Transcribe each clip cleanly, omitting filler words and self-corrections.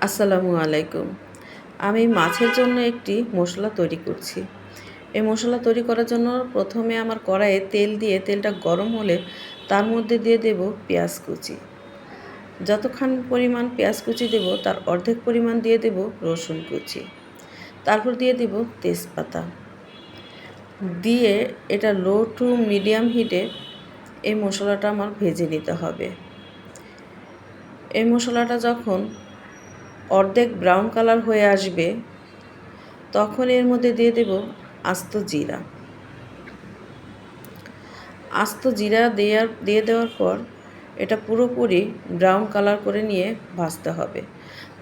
আসসালামু আলাইকুম। আমি মাছের জন্য একটি মশলা তৈরি করছি। এই মশলা তৈরি করার জন্য প্রথমে আমার কড়াইয়ে তেল দিয়ে তেলটা গরম হলে তার মধ্যে দিয়ে দেব পেঁয়াজ কুচি। যতখান পরিমাণ পেঁয়াজ কুচি দেব তার অর্ধেক পরিমাণ দিয়ে দেব রসুন কুচি। তারপর দিয়ে দেব তেজপাতা। দিয়ে এটা লো টু মিডিয়াম হিটে এই মশলাটা আমার ভেজে নিতে হবে। এই মশলাটা যখন অর্ধেক ব্রাউন কালার হয়ে আসবে তখন এর মধ্যে দিয়ে দেব আস্ত জিরা। আস্ত জিরা দিয়ে দেওয়ার পর এটা পুরোপুরি ব্রাউন কালার করে নিয়ে ভাজতে হবে।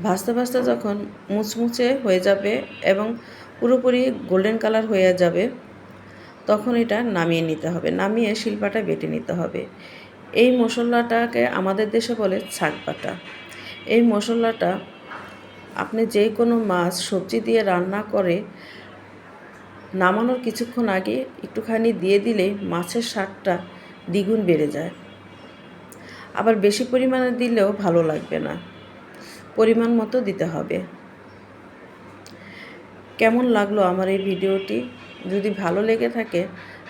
ভাজতে ভাজতে যখন মুচমুচে হয়ে যাবে এবং পুরোপুরি গোল্ডেন কালার হয়ে যাবে তখন এটা নামিয়ে নিতে হবে। নামিয়ে শিলপাটায় বেটে নিতে হবে। এই মশলাটাকে আমাদের দেশে বলে ছাগ বাটা। এই মশলাটা আপনি যে কোনো মাছ সবজি দিয়ে রান্না করে নামানোর কিছুক্ষণ আগে একটুখানি দিয়ে দিলে মাছের স্বাদটা দ্বিগুণ বেড়ে যায়। আবার বেশি পরিমাণে দিলেও ভালো লাগবে না, পরিমাণ মতো দিতে হবে। কেমন লাগলো আমার এই ভিডিওটি? যদি ভালো লেগে থাকে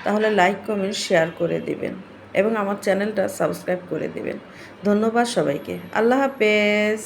তাহলে লাইক কমেন্ট শেয়ার করে দেবেন এবং আমার চ্যানেলটা সাবস্ক্রাইব করে দেবেন। ধন্যবাদ সবাইকে। আল্লাহ হাফেজ।